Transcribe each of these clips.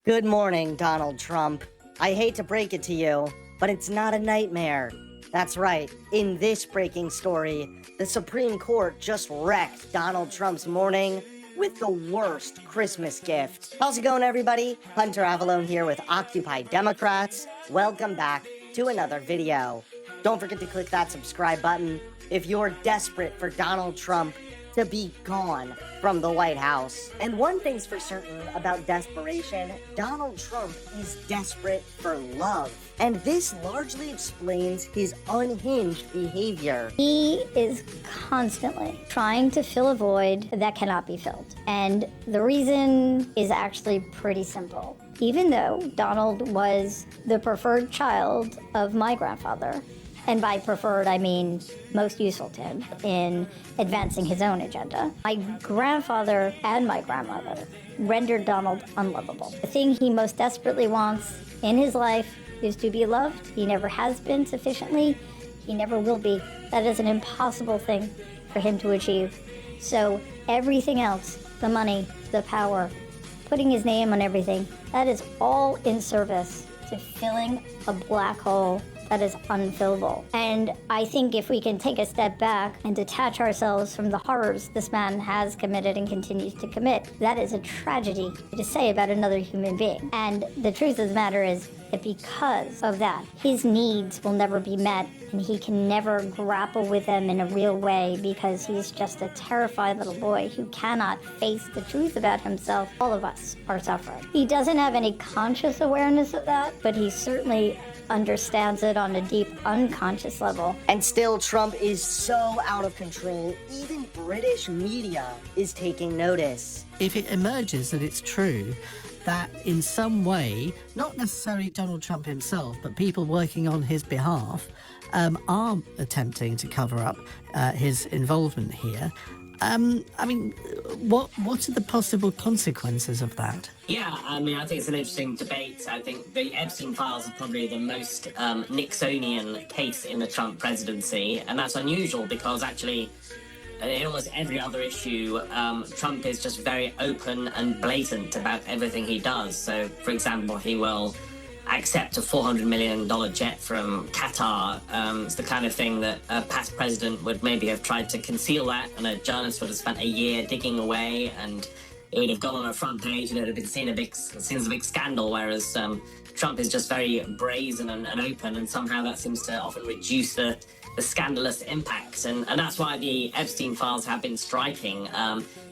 Good morning, Donald Trump. I hate to break it to you, but it's not a nightmare. That's right. In this breaking story, the Supreme Court just wrecked Donald Trump's morning with the worst Christmas gift. How's it going, everybody? Hunter Avallone here with Occupy Democrats. Welcome back to another video. Don't forget to click that subscribe button if you're desperate for Donald Trump to be gone from the White House. And one thing's for certain about desperation, Donald Trump is desperate for love. And this largely explains his unhinged behavior. He is constantly trying to fill a void that cannot be filled. And the reason is actually pretty simple. Even though Donald was the preferred child of my grandfather, and by preferred, I mean most useful to him in advancing his own agenda, my grandfather and my grandmother rendered Donald unlovable. The thing he most desperately wants in his life is to be loved. He never has been sufficiently. He never will be. That is an impossible thing for him to achieve. So everything else, the money, the power, putting his name on everything, that is all in service to filling a black hole that is unfillable. And I think if we can take a step back and detach ourselves from the horrors this man has committed and continues to commit, that is a tragedy to say about another human being. And the truth of the matter is that because of that, his needs will never be met, and he can never grapple with them in a real way because he's just a terrified little boy who cannot face the truth about himself. All of us are suffering. He doesn't have any conscious awareness of that, but he certainly understands it on a deep unconscious level. And still, Trump is so out of control, even British media is taking notice. If it emerges that it's true, that in some way, not necessarily Donald Trump himself, but people working on his behalf are attempting to cover up his involvement here. I mean, what are the possible consequences of that? Yeah, I mean, I think it's an interesting debate. I think the Epstein files are probably the most Nixonian case in the Trump presidency, and that's unusual because actually, in almost every other issue, Trump is just very open and blatant about everything he does. So, for example, he will accept a $400 million jet from Qatar. It's the kind of thing that a past president would maybe have tried to conceal that, and a journalist would have spent a year digging away, and it would have gone on a front page, and it would have been seen as a big scandal, whereas Trump is just very brazen and open, and somehow that seems to often reduce the scandalous impact, and that's why the Epstein files have been striking.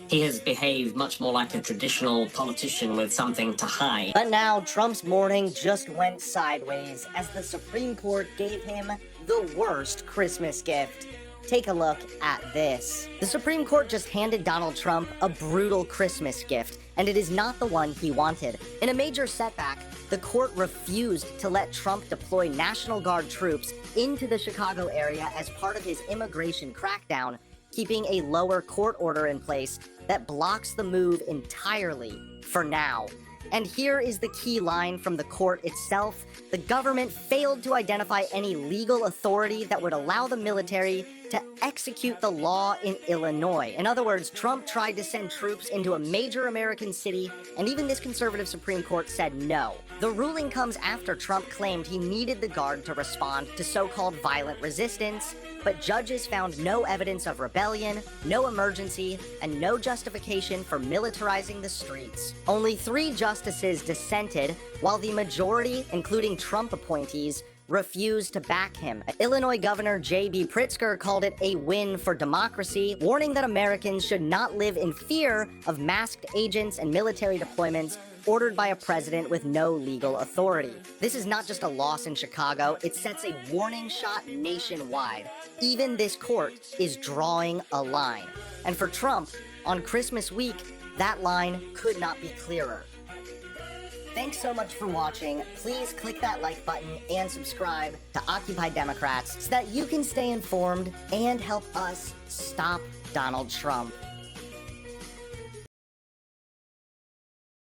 He has behaved much more like a traditional politician with something to hide. But now, Trump's morning just went sideways as the Supreme Court gave him the worst Christmas gift. Take a look at this. The Supreme Court just handed Donald Trump a brutal Christmas gift, and it is not the one he wanted. In a major setback, the court refused to let Trump deploy National Guard troops into the Chicago area as part of his immigration crackdown, keeping a lower court order in place that blocks the move entirely for now. And here is the key line from the court itself. The government failed to identify any legal authority that would allow the military to execute the law in Illinois. In other words, Trump tried to send troops into a major American city, and even this conservative Supreme Court said no. The ruling comes after Trump claimed he needed the Guard to respond to so-called violent resistance, but judges found no evidence of rebellion, no emergency, and no justification for militarizing the streets. Only 3 justices dissented, while the majority, including Trump appointees, refused to back him. Illinois Governor J.B. Pritzker called it a win for democracy, warning that Americans should not live in fear of masked agents and military deployments ordered by a president with no legal authority. This is not just a loss in Chicago, it sets a warning shot nationwide. Even this court is drawing a line. And for Trump, on Christmas week, that line could not be clearer. Thanks so much for watching. Please click that like button and subscribe to Occupy Democrats so that you can stay informed and help us stop Donald Trump.